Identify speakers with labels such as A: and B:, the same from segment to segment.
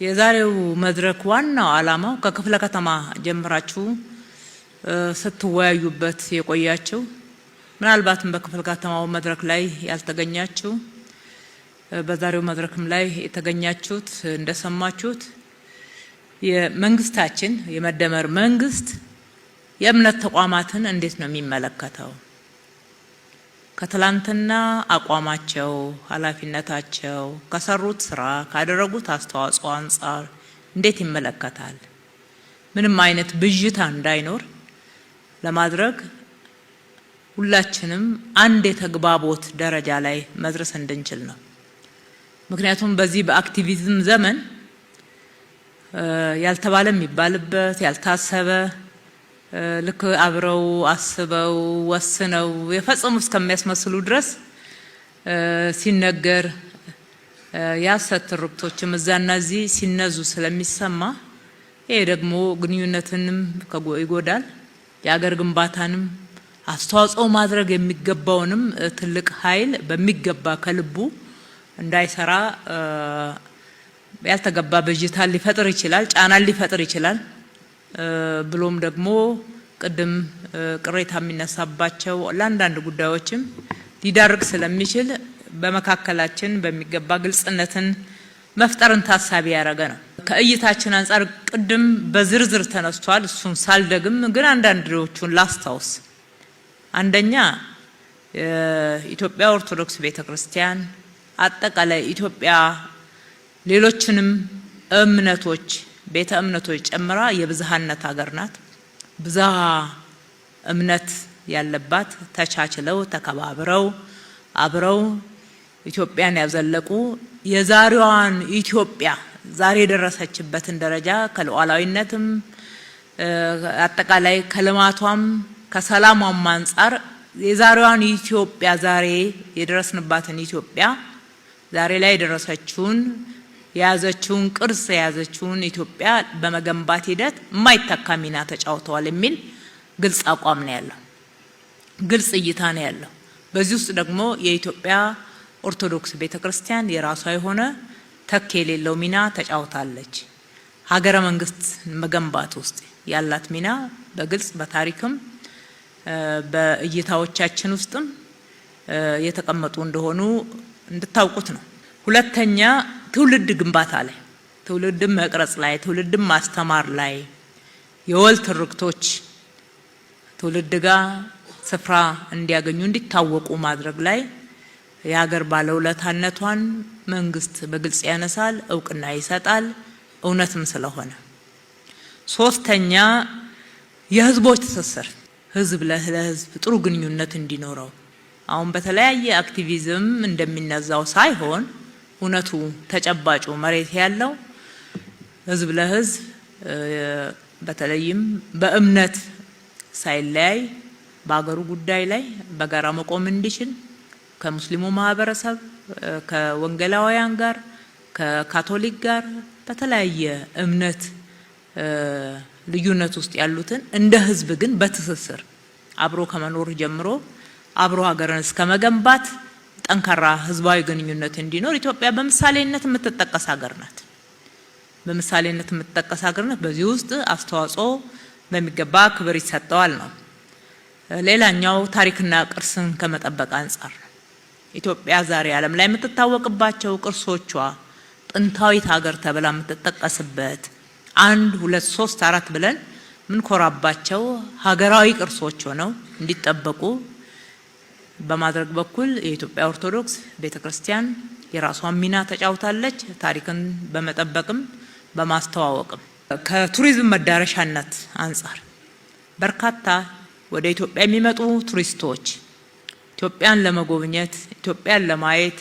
A: የዛሬው መድረክ ዋናው ዓላማው ከክፍለ ከተማ ጀምራችሁ ስትወያዩበት የቆያችሁ ምናልባትም በክፍለ ከተማው መድረክ ላይ ያልተገኛችሁ በዛሬው መድረክም ላይ የተገኛችሁት እንደሰማችሁት የመንግስታችን የመደመር መንግስት የእምነት ተቋማትን እንዴት ነው የሚመለከተው? ከትላንትና አቋማቸው፣ ኃላፊነታቸው፣ ከሰሩት ስራ፣ ካደረጉት አስተዋጽኦ አንፃር እንዴት ይመለከታል? ምንም አይነት ብዥታ እንዳይኖር ለማድረግ ሁላችንም አንድ የተግባቦት ደረጃ ላይ መድረስ እንድንችል ነው። ምክንያቱም በዚህ በአክቲቪዝም ዘመን ያልተባለ የሚባልበት ያልታሰበ ልክ አብረው አስበው ወስነው የፈጸሙ እስከሚያስመስሉ ድረስ ሲነገር ያሰት ትርክቶችም እዛና እዚህ ሲነዙ ስለሚሰማ ይሄ ደግሞ ግንኙነትንም ይጎዳል፣ የአገር ግንባታንም አስተዋጽኦ ማድረግ የሚገባውንም ትልቅ ኃይል በሚገባ ከልቡ እንዳይሰራ ያልተገባ ብዥታ ሊፈጥር ይችላል፣ ጫና ሊፈጥር ይችላል። ብሎም ደግሞ ቅድም ቅሬታ የሚነሳባቸው ለአንዳንድ ጉዳዮችም ሊዳርግ ስለሚችል በመካከላችን በሚገባ ግልጽነትን መፍጠርን ታሳቢ ያደረገ ነው። ከእይታችን አንፃር ቅድም በዝርዝር ተነስቷል። እሱን ሳልደግም ግን አንዳንዶቹን ላስታውስ። አንደኛ የኢትዮጵያ ኦርቶዶክስ ቤተክርስቲያን አጠቃላይ ኢትዮጵያ ሌሎችንም እምነቶች ቤተ እምነቶች ጨምራ የብዝሃነት ሀገር ናት። ብዝሃ እምነት ያለባት ተቻችለው ተከባብረው አብረው ኢትዮጵያን ያዘለቁ የዛሬዋን ኢትዮጵያ ዛሬ የደረሰችበትን ደረጃ ከሉዓላዊነትም አጠቃላይ ከልማቷም ከሰላሟም አንፃር የዛሬዋን ኢትዮጵያ ዛሬ የደረስንባትን ኢትዮጵያ ዛሬ ላይ የደረሰችውን የያዘችውን ቅርስ የያዘችውን ኢትዮጵያ በመገንባት ሂደት የማይተካ ሚና ተጫውተዋል የሚል ግልጽ አቋም ነው ያለው፣ ግልጽ እይታ ነው ያለው። በዚህ ውስጥ ደግሞ የኢትዮጵያ ኦርቶዶክስ ቤተክርስቲያን የራሷ የሆነ ተክ የሌለው ሚና ተጫውታለች። ሀገረ መንግስት መገንባት ውስጥ ያላት ሚና በግልጽ በታሪክም በእይታዎቻችን ውስጥም የተቀመጡ እንደሆኑ እንድታውቁት ነው። ሁለተኛ ትውልድ ግንባታ ላይ ትውልድን መቅረጽ ላይ ትውልድን ማስተማር ላይ የወል ትርክቶች ትውልድ ጋር ስፍራ እንዲያገኙ እንዲታወቁ ማድረግ ላይ የሀገር ባለውለታነቷን መንግስት በግልጽ ያነሳል፣ እውቅና ይሰጣል፣ እውነትም ስለሆነ። ሶስተኛ የህዝቦች ትስስር ህዝብ ለህዝብ ጥሩ ግንኙነት እንዲኖረው አሁን በተለያየ አክቲቪዝም እንደሚነዛው ሳይሆን እውነቱ ተጨባጩ መሬት ያለው ህዝብ ለህዝብ በተለይም በእምነት ሳይለያይ በአገሩ ጉዳይ ላይ በጋራ መቆም እንዲችል ከሙስሊሙ ማህበረሰብ ከወንጌላውያን ጋር ከካቶሊክ ጋር በተለያየ እምነት ልዩነት ውስጥ ያሉትን እንደ ህዝብ ግን በትስስር አብሮ ከመኖር ጀምሮ አብሮ ሀገርን እስከመገንባት ጠንካራ ህዝባዊ ግንኙነት እንዲኖር ኢትዮጵያ በምሳሌነት የምትጠቀስ ሀገር ናት። በምሳሌነት የምትጠቀስ ሀገር ናት። በዚህ ውስጥ አስተዋጽኦ በሚገባ ክብር ይሰጠዋል ነው። ሌላኛው ታሪክና ቅርስን ከመጠበቅ አንፃር ኢትዮጵያ ዛሬ ዓለም ላይ የምትታወቅባቸው ቅርሶቿ ጥንታዊት ሀገር ተብላ የምትጠቀስበት 1 2 3 4 ብለን ምን ኮራባቸው ሀገራዊ ቅርሶች ሆነው እንዲጠበቁ በማድረግ በኩል የኢትዮጵያ ኦርቶዶክስ ቤተክርስቲያን የራሷን ሚና ተጫውታለች። ታሪክን በመጠበቅም በማስተዋወቅም ከቱሪዝም መዳረሻነት አንፃር በርካታ ወደ ኢትዮጵያ የሚመጡ ቱሪስቶች ኢትዮጵያን ለመጎብኘት ኢትዮጵያን ለማየት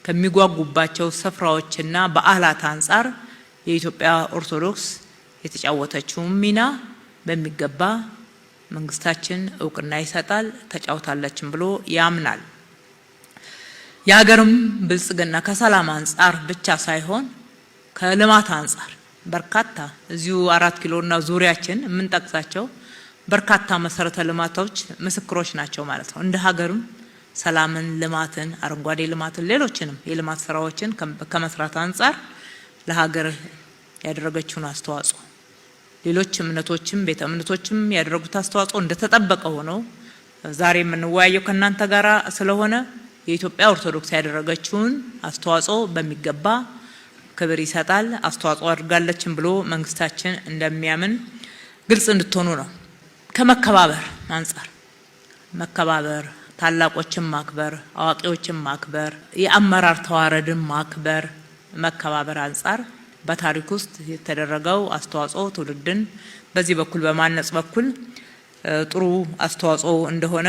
A: ከሚጓጉባቸው ስፍራዎችና በዓላት አንፃር የኢትዮጵያ ኦርቶዶክስ የተጫወተችው ሚና በሚገባ መንግስታችን እውቅና ይሰጣል፣ ተጫውታለችም ብሎ ያምናል። የሀገርም ብልጽግና ከሰላም አንፃር ብቻ ሳይሆን ከልማት አንፃር በርካታ እዚሁ 4 ኪሎና ዙሪያችን የምንጠቅሳቸው በርካታ መሰረተ ልማቶች ምስክሮች ናቸው ማለት ነው። እንደ ሀገርም ሰላምን፣ ልማትን፣ አረንጓዴ ልማትን ሌሎችንም የልማት ስራዎችን ከመስራት አንፃር ለሀገር ያደረገችውን አስተዋጽኦ ሌሎች እምነቶችም ቤተ እምነቶችም ያደረጉት አስተዋጽኦ እንደተጠበቀ ሆኖ ዛሬ የምንወያየው ከናንተ ጋራ ስለሆነ የኢትዮጵያ ኦርቶዶክስ ያደረገችውን አስተዋጽኦ በሚገባ ክብር ይሰጣል። አስተዋጽኦ አድርጋለችም ብሎ መንግስታችን እንደሚያምን ግልጽ እንድትሆኑ ነው። ከመከባበር አንፃር መከባበር፣ ታላቆችን ማክበር፣ አዋቂዎችን ማክበር፣ የአመራር ተዋረድን ማክበር፣ መከባበር አንፃር በታሪክ ውስጥ የተደረገው አስተዋጽኦ ትውልድን በዚህ በኩል በማነጽ በኩል ጥሩ አስተዋጽኦ እንደሆነ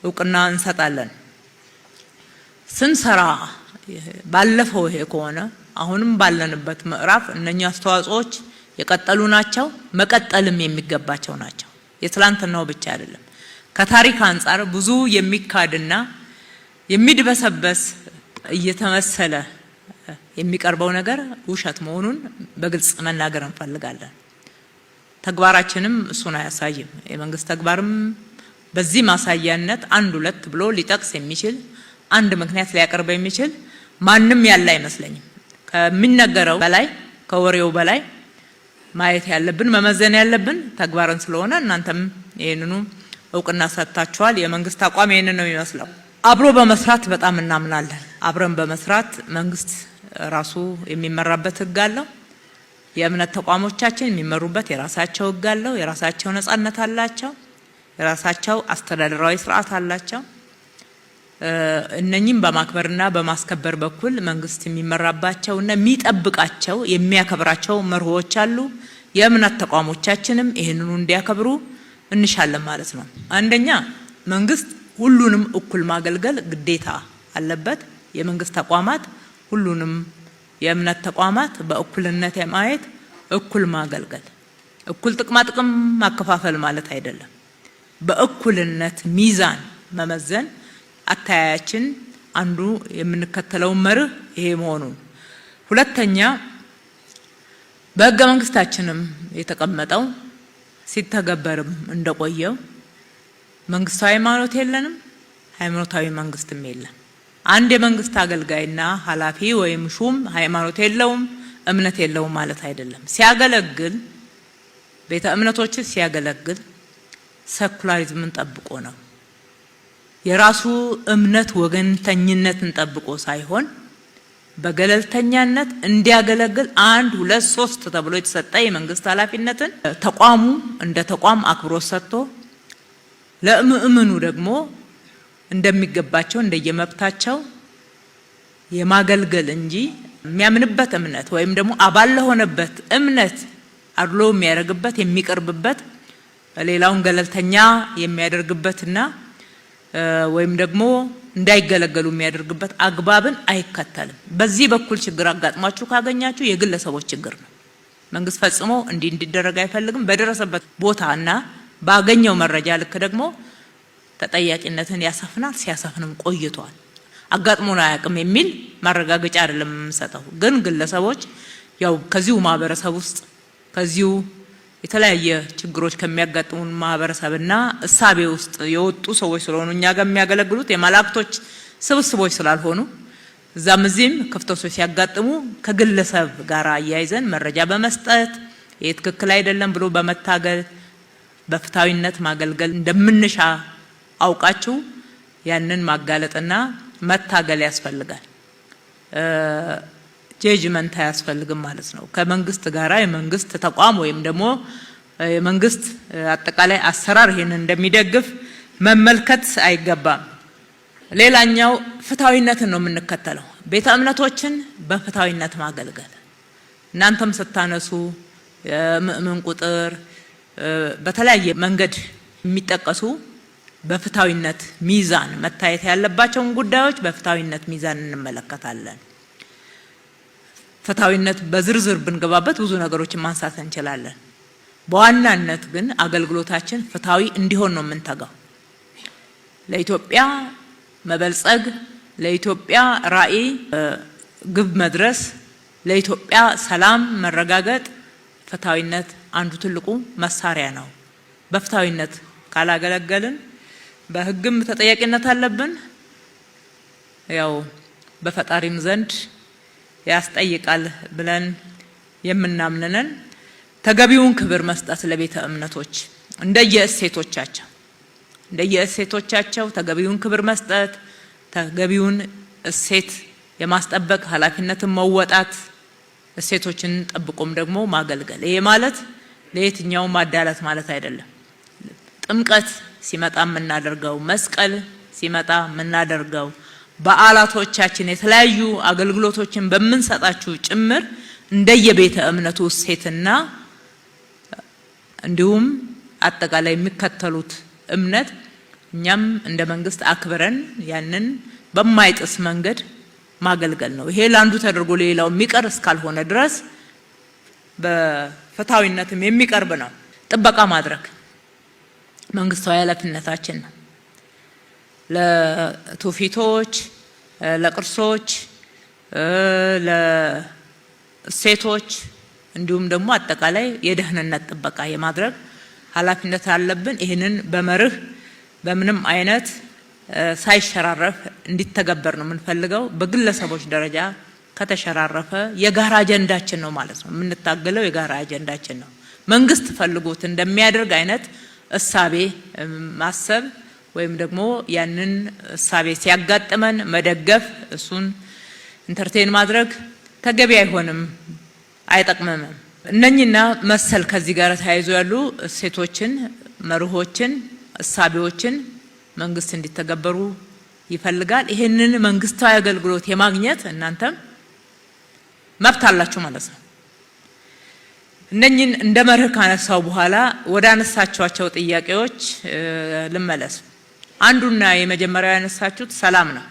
A: እውቅና እንሰጣለን። ስንሰራ ባለፈው ይሄ ከሆነ አሁንም ባለንበት ምዕራፍ እነኛ አስተዋጽኦዎች የቀጠሉ ናቸው፣ መቀጠልም የሚገባቸው ናቸው። የትላንትናው ብቻ አይደለም። ከታሪክ አንፃር ብዙ የሚካድና የሚድበሰበስ እየተመሰለ የሚቀርበው ነገር ውሸት መሆኑን በግልጽ መናገር እንፈልጋለን። ተግባራችንም እሱን አያሳይም። የመንግስት ተግባርም በዚህ ማሳያነት አንድ ሁለት ብሎ ሊጠቅስ የሚችል አንድ ምክንያት ሊያቀርብ የሚችል ማንም ያለ አይመስለኝም። ከሚነገረው በላይ ከወሬው በላይ ማየት ያለብን መመዘን ያለብን ተግባርን ስለሆነ እናንተም ይሄንኑ እውቅና ሰጥታችኋል። የመንግስት አቋም ይሄንን ነው የሚመስለው። አብሮ በመስራት በጣም እናምናለን። አብረን በመስራት መንግስት ራሱ የሚመራበት ህግ አለው። የእምነት ተቋሞቻችን የሚመሩበት የራሳቸው ህግ አለው። የራሳቸው ነጻነት አላቸው። የራሳቸው አስተዳደራዊ ስርዓት አላቸው። እነኚህም በማክበርና በማስከበር በኩል መንግስት የሚመራባቸውና የሚጠብቃቸው የሚያከብራቸው መርሆዎች አሉ። የእምነት ተቋሞቻችንም ይህንኑ እንዲያከብሩ እንሻለን ማለት ነው። አንደኛ መንግስት ሁሉንም እኩል ማገልገል ግዴታ አለበት። የመንግስት ተቋማት ሁሉንም የእምነት ተቋማት በእኩልነት የማየት እኩል ማገልገል፣ እኩል ጥቅማ ጥቅም ማከፋፈል ማለት አይደለም። በእኩልነት ሚዛን መመዘን አታያያችን አንዱ የምንከተለው መርህ ይሄ መሆኑን፣ ሁለተኛ በህገ መንግስታችንም የተቀመጠው ሲተገበርም እንደቆየው መንግስታዊ ሃይማኖት የለንም፣ ሃይማኖታዊ መንግስትም የለም። አንድ የመንግስት አገልጋይና ኃላፊ ወይም ሹም ሃይማኖት የለውም እምነት የለውም ማለት አይደለም። ሲያገለግል ቤተ እምነቶች ሲያገለግል ሴኩላሪዝምን ጠብቆ ነው። የራሱ እምነት ወገንተኝነትን ጠብቆ ሳይሆን በገለልተኛነት እንዲያገለግል አንድ ሁለት ሶስት ተብሎ የተሰጠ የመንግስት ኃላፊነትን ተቋሙ እንደ ተቋም አክብሮት ሰጥቶ ለምእመኑ ደግሞ እንደሚገባቸው እንደየመብታቸው የማገልገል እንጂ የሚያምንበት እምነት ወይም ደግሞ አባል ለሆነበት እምነት አድሎ የሚያደርግበት የሚቀርብበት ሌላውን ገለልተኛ የሚያደርግበትና ወይም ደግሞ እንዳይገለገሉ የሚያደርግበት አግባብን አይከተልም። በዚህ በኩል ችግር አጋጥሟችሁ ካገኛችሁ የግለሰቦች ችግር ነው። መንግስት ፈጽሞ እንዲደረግ አይፈልግም። በደረሰበት ቦታና ባገኘው መረጃ ልክ ደግሞ ተጠያቂነትን ያሰፍናል። ሲያሰፍንም ቆይቷል። አጋጥሞን አያውቅም የሚል ማረጋገጫ አይደለም የምንሰጠው። ግን ግለሰቦች ያው ከዚሁ ማህበረሰብ ውስጥ ከዚሁ የተለያየ ችግሮች ከሚያጋጥሙን ማህበረሰብና እሳቤ ውስጥ የወጡ ሰዎች ስለሆኑ እኛ ጋር የሚያገለግሉት የመላእክቶች ስብስቦች ስላልሆኑ እዛም እዚህም ክፍተቶች ሲያጋጥሙ ከግለሰብ ጋር አያይዘን መረጃ በመስጠት ይሄ ትክክል አይደለም ብሎ በመታገል በፍታዊነት ማገልገል እንደምንሻ አውቃችሁ ያንን ማጋለጥና መታገል ያስፈልጋል። ጀጅመንት አያስፈልግም ማለት ነው። ከመንግስት ጋራ የመንግስት ተቋም ወይም ደግሞ የመንግስት አጠቃላይ አሰራር ይሄንን እንደሚደግፍ መመልከት አይገባም። ሌላኛው ፍታዊነትን ነው የምንከተለው። ቤተ እምነቶችን በፍታዊነት ማገልገል እናንተም ስታነሱ የምእመን ቁጥር በተለያየ መንገድ የሚጠቀሱ በፍታዊነት ሚዛን መታየት ያለባቸውን ጉዳዮች በፍታዊነት ሚዛን እንመለከታለን። ፍታዊነት በዝርዝር ብንገባበት ብዙ ነገሮችን ማንሳት እንችላለን። በዋናነት ግን አገልግሎታችን ፍታዊ እንዲሆን ነው የምንተጋው። ለኢትዮጵያ መበልጸግ፣ ለኢትዮጵያ ራዕይ ግብ መድረስ፣ ለኢትዮጵያ ሰላም መረጋገጥ ፍታዊነት አንዱ ትልቁ መሳሪያ ነው። በፍታዊነት ካላገለገልን በህግም ተጠያቂነት አለብን። ያው በፈጣሪም ዘንድ ያስጠይቃል ብለን የምናምነን ተገቢውን ክብር መስጠት ለቤተ እምነቶች እንደየእሴቶቻቸው ተገቢውን ክብር መስጠት፣ ተገቢውን እሴት የማስጠበቅ ኃላፊነትን መወጣት፣ እሴቶችን ጠብቆም ደግሞ ማገልገል። ይሄ ማለት ለየትኛው ማዳላት ማለት አይደለም። ጥምቀት ሲመጣ የምናደርገው፣ መስቀል ሲመጣ የምናደርገው፣ በዓላቶቻችን የተለያዩ አገልግሎቶችን በምንሰጣችሁ ጭምር እንደየቤተ እምነቱ እሴትና እንዲሁም አጠቃላይ የሚከተሉት እምነት እኛም እንደ መንግስት አክብረን ያንን በማይጥስ መንገድ ማገልገል ነው። ይሄ ለአንዱ ተደርጎ ሌላው የሚቀር እስካልሆነ ድረስ በፍትሃዊነትም የሚቀርብ ነው። ጥበቃ ማድረግ መንግስታዊ ኃላፊነታችን ነው። ለትውፊቶች፣ ለቅርሶች፣ ለእሴቶች እንዲሁም ደግሞ አጠቃላይ የደህንነት ጥበቃ የማድረግ ኃላፊነት አለብን። ይህንን በመርህ በምንም አይነት ሳይሸራረፍ እንዲተገበር ነው የምንፈልገው። በግለሰቦች ደረጃ ከተሸራረፈ የጋራ አጀንዳችን ነው ማለት ነው። የምንታገለው የጋራ አጀንዳችን ነው። መንግስት ፈልጎት እንደሚያደርግ አይነት እሳቤ ማሰብ ወይም ደግሞ ያንን እሳቤ ሲያጋጥመን መደገፍ፣ እሱን ኢንተርቴን ማድረግ ተገቢ አይሆንም፣ አይጠቅምም። እነኚህና መሰል ከዚህ ጋር ተያይዞ ያሉ እሴቶችን፣ መርሆችን፣ እሳቤዎችን መንግስት እንዲተገበሩ ይፈልጋል። ይሄንን መንግስታዊ አገልግሎት የማግኘት እናንተም መብት አላችሁ ማለት ነው። እነኚህን እንደ መርህ ካነሳው በኋላ ወደ አነሳቸዋቸው ጥያቄዎች ልመለስ። አንዱና የመጀመሪያው ያነሳችሁት ሰላም ነው።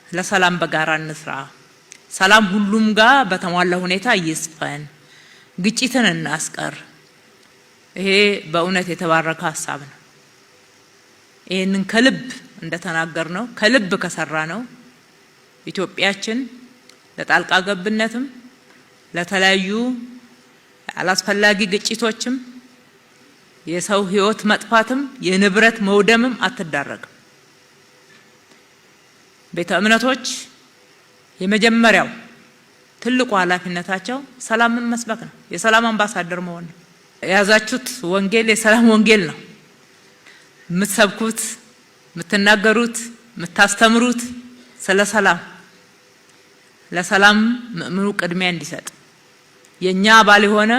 A: ለሰላም በጋራ እንስራ፣ ሰላም ሁሉም ጋር በተሟላ ሁኔታ ይስፈን፣ ግጭትን እናስቀር። ይሄ በእውነት የተባረከ ሀሳብ ነው። ይሄንን ከልብ እንደተናገር ነው ከልብ ከሰራ ነው ኢትዮጵያችን ለጣልቃ ገብነትም ለተለያዩ አላስፈላጊ ግጭቶችም የሰው ህይወት መጥፋትም የንብረት መውደምም አትዳረግም። ቤተ እምነቶች የመጀመሪያው ትልቁ ኃላፊነታቸው ሰላምን መስበክ ነው። የሰላም አምባሳደር መሆን ነው። የያዛችሁት ወንጌል የሰላም ወንጌል ነው። የምትሰብኩት፣ የምትናገሩት፣ የምታስተምሩት ስለ ሰላም፣ ለሰላም ምእምኑ ቅድሚያ እንዲሰጥ የኛ አባል የሆነ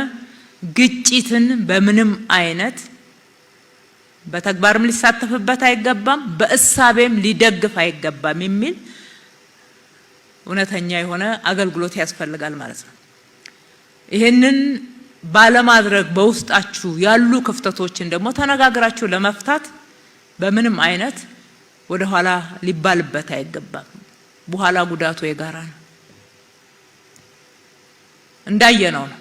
A: ግጭትን በምንም አይነት በተግባርም ሊሳተፍበት አይገባም፣ በእሳቤም ሊደግፍ አይገባም የሚል እውነተኛ የሆነ አገልግሎት ያስፈልጋል ማለት ነው። ይሄንን ባለማድረግ በውስጣችሁ ያሉ ክፍተቶችን ደግሞ ተነጋግራችሁ ለመፍታት በምንም አይነት ወደ ኋላ ሊባልበት አይገባም። በኋላ ጉዳቱ የጋራ ነው። እንዳየነው ነው።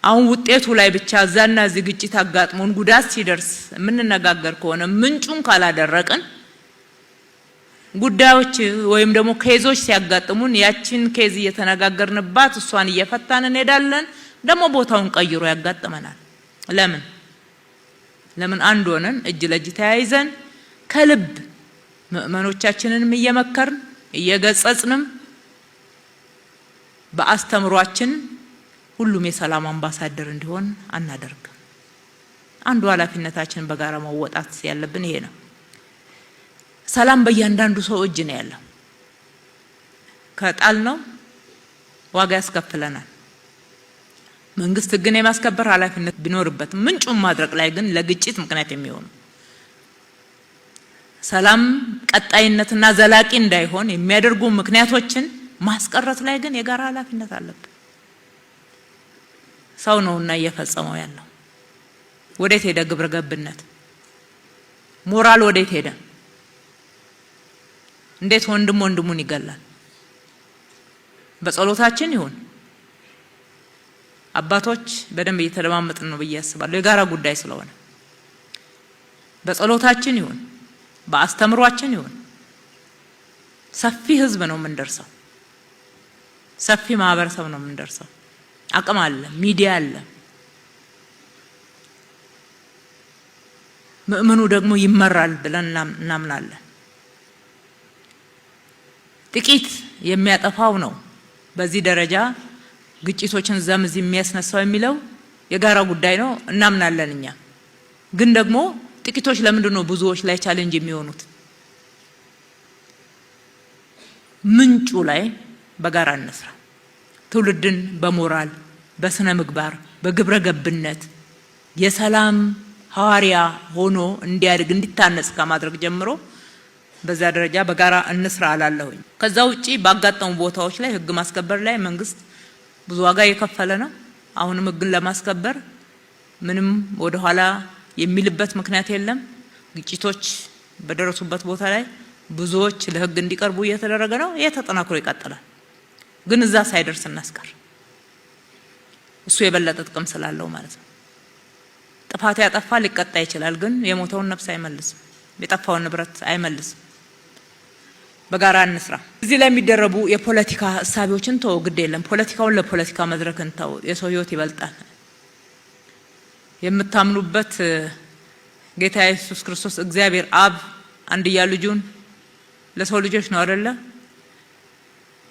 A: አሁን ውጤቱ ላይ ብቻ እዛና እዚህ ግጭት አጋጥሞን ጉዳት ሲደርስ የምንነጋገር ከሆነ ምንጩን ካላደረቅን ጉዳዮች ወይም ደግሞ ኬዞች ሲያጋጥሙን ያችን ኬዝ እየተነጋገርንባት እሷን እየፈታን እንሄዳለን። ደግሞ ቦታውን ቀይሮ ያጋጥመናል። ለምን አንድ ሆነን እጅ ለእጅ ተያይዘን ከልብ ምእመኖቻችንንም እየመከርን እየገጸጽንም በአስተምሯችን ሁሉም የሰላም አምባሳደር እንዲሆን አናደርግም። አንዱ ኃላፊነታችን በጋራ መወጣት ያለብን ይሄ ነው። ሰላም በእያንዳንዱ ሰው እጅ ነው ያለው። ከጣል ነው ዋጋ ያስከፍለናል። መንግስት ግን የማስከበር ኃላፊነት ቢኖርበት ምንጩን ማድረቅ ላይ ግን ለግጭት ምክንያት የሚሆኑ ሰላም ቀጣይነትና ዘላቂ እንዳይሆን የሚያደርጉ ምክንያቶችን ማስቀረት ላይ ግን የጋራ ኃላፊነት አለበት። ሰው ነውና እየፈጸመው ያለው። ወዴት ሄደ ግብረ ገብነት? ሞራል ወዴት ሄደ? እንዴት ወንድም ወንድሙን ይገላል? በጸሎታችን ይሁን። አባቶች በደንብ እየተለማመጥን ነው ብዬ አስባለሁ፣ የጋራ ጉዳይ ስለሆነ። በጸሎታችን ይሁን፣ በአስተምሯችን ይሁን። ሰፊ ህዝብ ነው የምንደርሰው፣ ሰፊ ማህበረሰብ ነው የምንደርሰው። አቅም አለ፣ ሚዲያ አለ። ምእምኑ ደግሞ ይመራል ብለን እናምናለን። ጥቂት የሚያጠፋው ነው በዚህ ደረጃ ግጭቶችን ዘምዝ የሚያስነሳው የሚለው የጋራ ጉዳይ ነው እናምናለን እኛ። ግን ደግሞ ጥቂቶች ለምንድን ነው ብዙዎች ላይ ቻሌንጅ የሚሆኑት? ምንጩ ላይ በጋራ እንስራ። ትውልድን በሞራል በስነ ምግባር በግብረ ገብነት የሰላም ሐዋርያ ሆኖ እንዲያድግ እንዲታነጽ ከማድረግ ጀምሮ በዛ ደረጃ በጋራ እንስራ አላለሁኝ። ከዛ ውጪ ባጋጠሙ ቦታዎች ላይ ህግ ማስከበር ላይ መንግስት ብዙ ዋጋ የከፈለ ነው። አሁንም ህግን ለማስከበር ምንም ወደ ኋላ የሚልበት ምክንያት የለም። ግጭቶች በደረሱበት ቦታ ላይ ብዙዎች ለህግ እንዲቀርቡ እየተደረገ ነው። ተጠናክሮ ይቀጥላል። ግን እዛ ሳይደርስ እናስቀር። እሱ የበለጠ ጥቅም ስላለው ማለት ነው። ጥፋት ያጠፋ ሊቀጣ ይችላል፣ ግን የሞተውን ነፍስ አይመልስም፣ የጠፋውን ንብረት አይመልስም። በጋራ እንስራ። እዚህ ላይ የሚደረቡ የፖለቲካ እሳቤዎችን ተው፣ ግድ የለም። ፖለቲካውን ለፖለቲካ መድረክ እንተው። የሰው ህይወት ይበልጣል። የምታምኑበት ጌታ ኢየሱስ ክርስቶስ እግዚአብሔር አብ አንድያ ልጁን ለሰው ልጆች ነው አይደለ?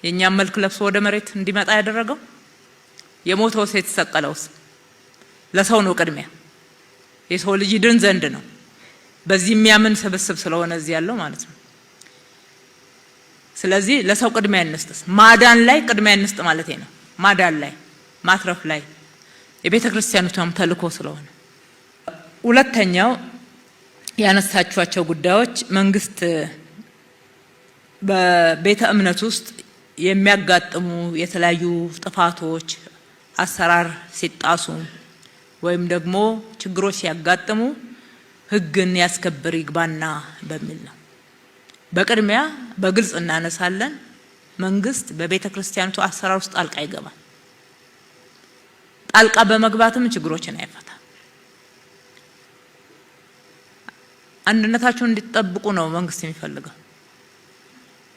A: የኛም መልክ ለብሶ ወደ መሬት እንዲመጣ ያደረገው። የሞተው ሴት ተሰቀለውስ ለሰው ነው ቅድሚያ። የሰው ልጅ ድን ዘንድ ነው። በዚህ የሚያምን ስብስብ ስለሆነ እዚህ ያለው ማለት ነው። ስለዚህ ለሰው ቅድሚያ እንስጥ። ማዳን ላይ ቅድሚያ እንስጥ ማለት ነው። ማዳን ላይ ማትረፍ ላይ የቤተ ክርስቲያኑም ተልእኮ ስለሆነ። ሁለተኛው ያነሳችኋቸው ጉዳዮች መንግስት በቤተ እምነት ውስጥ የሚያጋጥሙ የተለያዩ ጥፋቶች፣ አሰራር ሲጣሱ ወይም ደግሞ ችግሮች ሲያጋጥሙ ህግን ያስከብር ይግባና በሚል ነው። በቅድሚያ በግልጽ እናነሳለን። መንግስት በቤተ ክርስቲያኑ አሰራር ውስጥ ጣልቃ ይገባል። ጣልቃ በመግባትም ችግሮችን አይፈታም። አንድነታችሁን እንድትጠብቁ ነው መንግስት የሚፈልገው።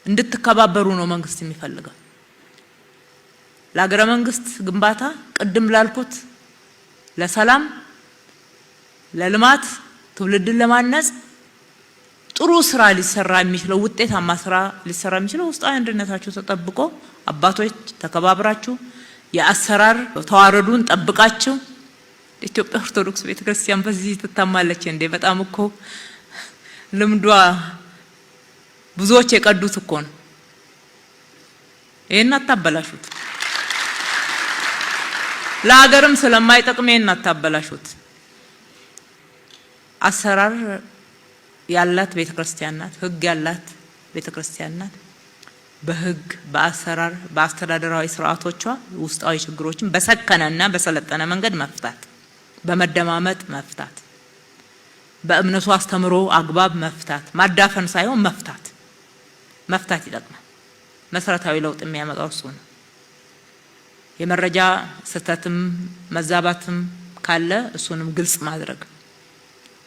A: እንድትከባበሩ ነው መንግስት የሚፈልገው። ለሀገረ መንግስት ግንባታ ቅድም ላልኩት ለሰላም፣ ለልማት፣ ትውልድን ለማነጽ ጥሩ ስራ ሊሰራ የሚችለው ውጤታማ ስራ ሊሰራ የሚችለው ውስጣዊ አንድነታችሁ ተጠብቆ አባቶች ተከባብራችሁ የአሰራር ተዋረዱን ጠብቃችሁ። ኢትዮጵያ ኦርቶዶክስ ቤተክርስቲያን በዚህ ትታማለች እንዴ? በጣም እኮ ልምዷ ብዙዎች የቀዱት እኮ ነው። ይሄን አታበላሹት። ለሀገርም ስለማይጠቅም ይሄን አታበላሹት። አሰራር ያላት ቤተክርስቲያን ናት። ህግ ያላት ቤተክርስቲያን ናት። በህግ በአሰራር በአስተዳደራዊ ስርዓቶቿ ውስጣዊ ችግሮችን በሰከነና በሰለጠነ መንገድ መፍታት፣ በመደማመጥ መፍታት፣ በእምነቱ አስተምሮ አግባብ መፍታት፣ ማዳፈን ሳይሆን መፍታት ይጠቅማል። መሰረታዊ ለውጥ የሚያመጣው እሱ ነው። የመረጃ ስህተትም መዛባትም ካለ እሱንም ግልጽ ማድረግ፣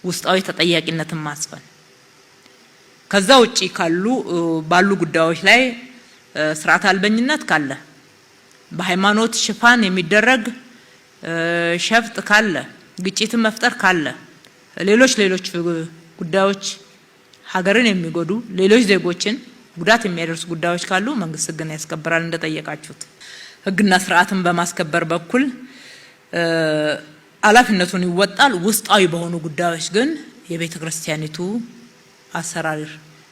A: ውስጣዊ ተጠያቂነትን ማስፈን። ከዛ ውጪ ባሉ ጉዳዮች ላይ ስርዓት አልበኝነት ካለ፣ በሃይማኖት ሽፋን የሚደረግ ሸፍጥ ካለ፣ ግጭትን መፍጠር ካለ፣ ሌሎች ጉዳዮች ሀገርን የሚጎዱ ሌሎች ዜጎችን ጉዳት የሚያደርሱ ጉዳዮች ካሉ መንግስት ህግን ያስከብራል እንደጠየቃችሁት። ህግና ስርዓትን በማስከበር በኩል ኃላፊነቱን ይወጣል። ውስጣዊ በሆኑ ጉዳዮች ግን የቤተ ክርስቲያኒቱ አሰራር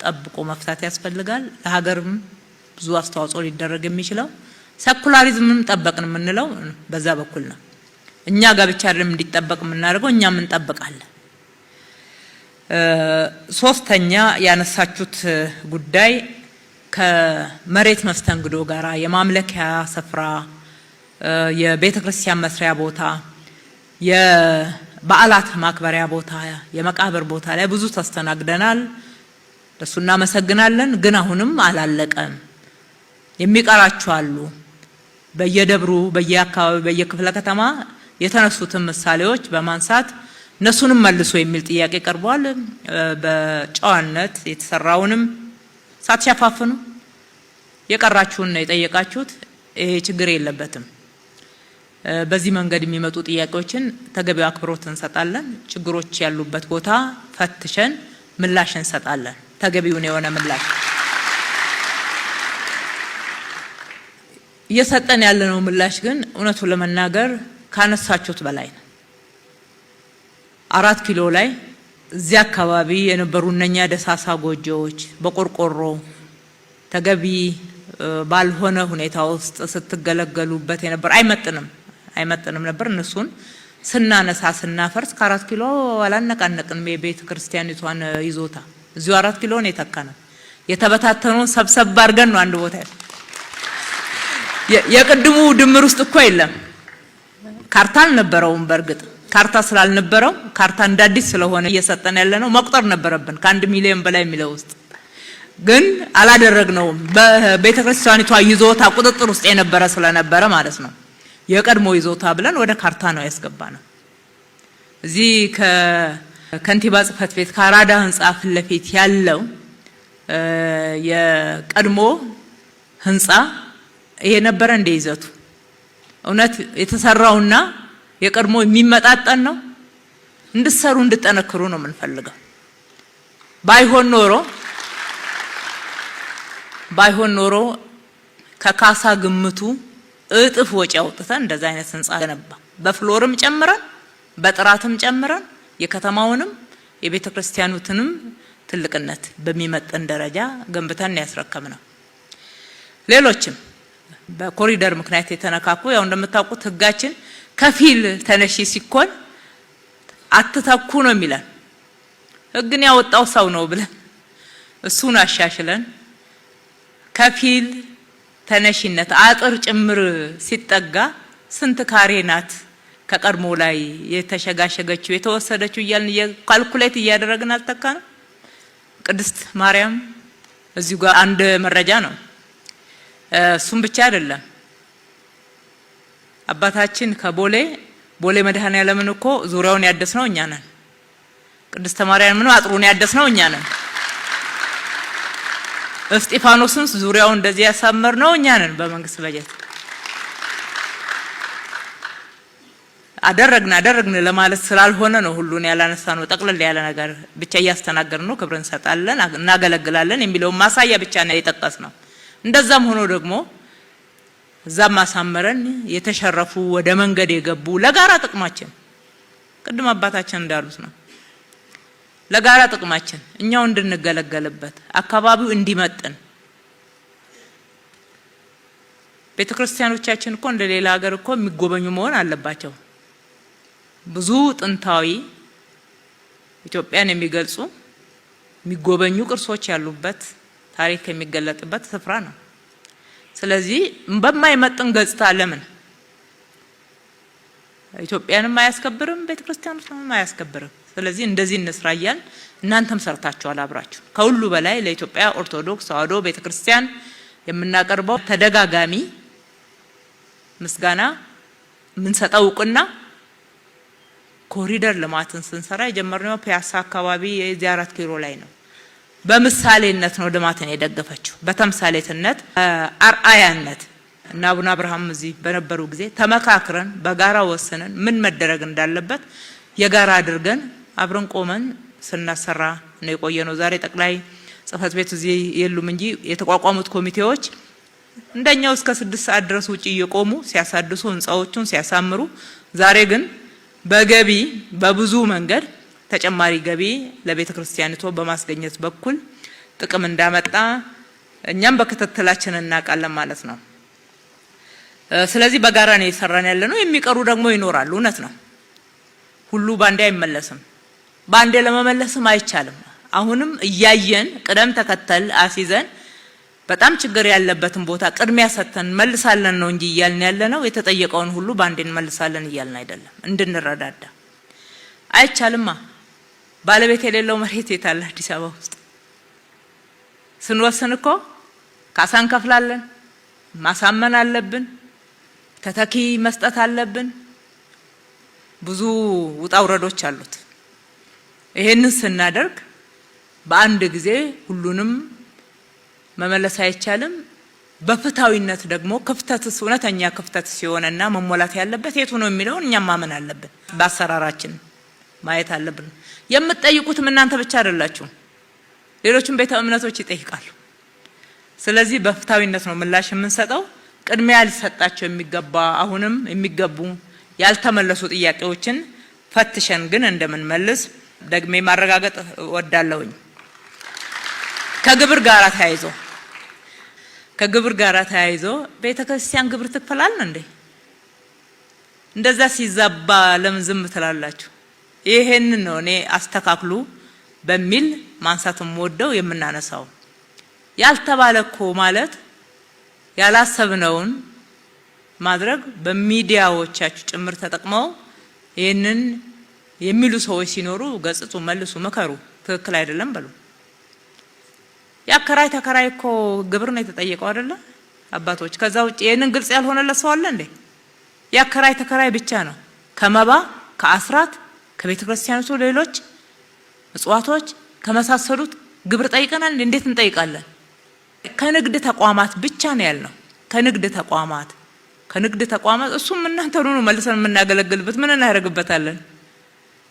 A: ጠብቆ መፍታት ያስፈልጋል። ለሀገርም ብዙ አስተዋጽኦ ሊደረግ የሚችለው ሴኩላሪዝምም ጠበቅን የምንለው በዛ በኩል ነው። እኛ ጋር ብቻ አይደለም እንዲጠበቅ የምናደርገው፣ እኛም እንጠብቃለን። ሶስተኛ ያነሳችሁት ጉዳይ ከመሬት መስተንግዶ ጋራ የማምለኪያ ስፍራ፣ የቤተ ክርስቲያን መስሪያ ቦታ፣ የበዓላት ማክበሪያ ቦታ፣ የመቃብር ቦታ ላይ ብዙ ተስተናግደናል። ለሱ እናመሰግናለን። ግን አሁንም አላለቀም። የሚቀራቸው አሉ። በየደብሩ በየአካባቢው በየክፍለ ከተማ የተነሱትን ምሳሌዎች በማንሳት እነሱንም መልሶ የሚል ጥያቄ ቀርቧል። በጨዋነት የተሰራውንም ሳትሸፋፍኑ የቀራችሁን ነው የጠየቃችሁት። ይሄ ችግር የለበትም። በዚህ መንገድ የሚመጡ ጥያቄዎችን ተገቢው አክብሮት እንሰጣለን። ችግሮች ያሉበት ቦታ ፈትሸን ምላሽ እንሰጣለን። ተገቢውን የሆነ ምላሽ። እየሰጠን ያለነው ምላሽ ግን እውነቱ ለመናገር ካነሳችሁት በላይ ነው። 4 ኪሎ ላይ እዚያ አካባቢ የነበሩ እነኛ ደሳሳ ጎጆዎች በቆርቆሮ ተገቢ ባልሆነ ሁኔታ ውስጥ ስትገለገሉበት የነበር አይመጥንም ነበር። እነሱን ስናነሳ ስናፈርስ ከ4 ኪሎ አላነቃነቅንም። የቤተ ክርስቲያኒቷን ይዞታ እዚሁ 4 ኪሎ ነው የተካነው። የተበታተኑን ሰብሰብ አድርገን ነው አንድ ቦታ የቅድሙ ድምር ውስጥ እኮ የለም። ካርታ አልነበረውም። በርግጥ ካርታ ስላልነበረው ካርታ እንዳዲስ ስለሆነ እየሰጠን ያለነው መቁጠር ነበረብን ከ1 ሚሊዮን በላይ የሚለው ውስጥ ግን አላደረግነውም። በቤተክርስቲያኒቷ ይዞታ ቁጥጥር ውስጥ የነበረ ስለነበረ ማለት ነው የቀድሞ ይዞታ ብለን ወደ ካርታ ነው ያስገባነው። እዚህ ከከንቲባ ጽሕፈት ቤት ከአራዳ ህንጻ ፊት ለፊት ያለው የቀድሞ ህንጻ ይሄ ነበረ እንደ ይዘቱ እውነት የተሰራውና የቀድሞ የሚመጣጠን ነው። እንድትሰሩ እንድትጠነክሩ ነው የምንፈልገው። ባይሆን ኖሮ ከካሳ ግምቱ እጥፍ ወጪ አውጥተን እንደዛ አይነት ህንጻ ገነባ። በፍሎርም ጨምረን በጥራትም ጨምረን የከተማውንም የቤተክርስቲያኑትንም ትልቅነት በሚመጥን ደረጃ ገንብተን ያስረከምነው። ሌሎችም በኮሪደር ምክንያት የተነካኩ ያው እንደምታውቁት ህጋችን ከፊል ተነሺ ሲኮን አትተኩ ነው የሚለን። ህግን ያወጣው ሰው ነው ብለን እሱን አሻሽለን ከፊል ተነሺነት አጥር ጭምር ሲጠጋ ስንት ካሬ ናት ከቀድሞ ላይ የተሸጋሸገችው የተወሰደችው እያልን ካልኩሌት እያደረግን አልተካነው። ቅድስት ማርያም እዚሁ ጋር አንድ መረጃ ነው። እሱም ብቻ አይደለም። አባታችን ከቦሌ መድኃኔዓለምን እኮ ዙሪያውን ያደስነው እኛ ነን። ቅድስት ማርያምን አጥሩን ያደስነው እኛ ነን። እስጢፋኖስን ዙሪያውን እንደዚህ ያሳመርነው እኛ ነን በመንግስት በጀት። አደረግን ለማለት ስላልሆነ ነው ሁሉን ያላነሳነው። ጠቅለል ያለ ነገር ብቻ እያስተናገርን ነው። ክብር እንሰጣለን፣ እናገለግላለን የሚለው ማሳያ ብቻ ነው የጠቀስነው። እንደዛም ሆኖ ደግሞ እዛም ማሳመረን የተሸረፉ ወደ መንገድ የገቡ ለጋራ ጥቅማችን ቅድም አባታችን እንዳሉት ነው። ለጋራ ጥቅማችን እኛው እንድንገለገልበት አካባቢው እንዲመጥን ቤተክርስቲያኖቻችን እኮ እንደ ሌላ ሀገር እኮ የሚጎበኙ መሆን አለባቸው። ብዙ ጥንታዊ ኢትዮጵያን የሚገልጹ የሚጎበኙ ቅርሶች ያሉበት ታሪክ የሚገለጥበት ስፍራ ነው። ስለዚህ በማይመጥን ገጽታ ለምን ኢትዮጵያንም አያስከብርም፣ ቤተክርስቲያኑንም አያስከብርም። ስለዚህ እንደዚህ እንስራያል። እናንተም ሰርታችኋል አብራችሁ። ከሁሉ በላይ ለኢትዮጵያ ኦርቶዶክስ ተዋሕዶ ቤተክርስቲያን የምናቀርበው ተደጋጋሚ ምስጋና የምንሰጠው እውቅና ኮሪደር ልማትን ስንሰራ የጀመርነው ፒያሳ አካባቢ የዚህ 4 ኪሎ ላይ ነው። በምሳሌነት ነው ልማትን የደገፈችው፣ በተምሳሌትነት አርአያነት እና አቡነ አብርሃም እዚህ በነበሩ ጊዜ ተመካክረን በጋራ ወስነን ምን መደረግ እንዳለበት የጋራ አድርገን አብረን ቆመን ስናሰራ ነው የቆየነው። ዛሬ ጠቅላይ ጽሕፈት ቤት እዚህ የሉም እንጂ የተቋቋሙት ኮሚቴዎች እንደኛው እስከ 6 ሰዓት ድረስ ውጪ እየቆሙ ሲያሳድሱ ህንጻዎቹን ሲያሳምሩ፣ ዛሬ ግን በገቢ በብዙ መንገድ ተጨማሪ ገቢ ለቤተ ክርስቲያኒቱ በማስገኘት በኩል ጥቅም እንዳመጣ እኛም በክትትላችን እናውቃለን ማለት ነው። ስለዚህ በጋራ ነው እየሰራን ያለነው። የሚቀሩ ደግሞ ይኖራሉ። እውነት ነው። ሁሉ ባንዴ አይመለስም። ባንዴ ለመመለስም አይቻልም። አሁንም እያየን ቅደም ተከተል አስይዘን በጣም ችግር ያለበትን ቦታ ቅድሚያ ሰጥተን መልሳለን ነው እንጂ እያልን ያለነው የተጠየቀውን ሁሉ ባንዴ እንመልሳለን እያልን አይደለም። እንድንረዳዳ አይቻልማ። ባለቤት የሌለው መሬት የታለ? አዲስ አበባ ውስጥ ስንወስን እኮ ካሳ እንከፍላለን፣ ማሳመን አለብን፣ ተተኪ መስጠት አለብን። ብዙ ውጣ ውረዶች አሉት። ይሄንን ስናደርግ በአንድ ጊዜ ሁሉንም መመለስ አይቻልም። በፍታዊነት ደግሞ ክፍተትስ እውነተኛ ክፍተት ሲሆንና መሞላት ያለበት የቱ ነው የሚለውን እኛም ማመን አለብን። በአሰራራችን ማየት አለብን። የምትጠይቁትም እናንተ ብቻ አይደላችሁ፣ ሌሎችም ቤተ እምነቶች ይጠይቃሉ። ስለዚህ በፍታዊነት ነው ምላሽ የምንሰጠው። ቅድሚያ ሊሰጣቸው የሚገባ አሁንም የሚገቡ ያልተመለሱ ጥያቄዎችን ፈትሸን ግን እንደምንመልስ ደግሜ ማረጋገጥ ወዳለሁኝ። ከግብር ጋር ተያይዞ ቤተክርስቲያን ግብር ትከፍላል እንዴ? እንደዛ ሲዛባ ለምን ዝም ትላላችሁ? ይሄንን ነው እኔ አስተካክሉ በሚል ማንሳትም ወደው የምናነሳው። ያልተባለኮ ማለት ያላሰብነውን ማድረግ በሚዲያዎቻችሁ ጭምር ተጠቅመው ይሄንን የሚሉ ሰዎች ሲኖሩ ገጽጹ፣ መልሱ፣ መከሩ፣ ትክክል አይደለም በሉ። ያከራይ ተከራይ እኮ ግብር ነው የተጠየቀው አይደለ አባቶች? ከዛ ውጪ ይሄንን ግልጽ ያልሆነለት ሰው አለ እንዴ? ያከራይ ተከራይ ብቻ ነው። ከመባ ከአስራት ከቤተ ክርስቲያኑ ሌሎች ምጽዋቶች ከመሳሰሉት ግብር ጠይቀናል። እንዴት እንጠይቃለን? ከንግድ ተቋማት ብቻ ነው ያልነው። ከንግድ ተቋማት እሱም እናንተ ነው መልሰን የምናገለግልበት። ምን እናደርግበታለን?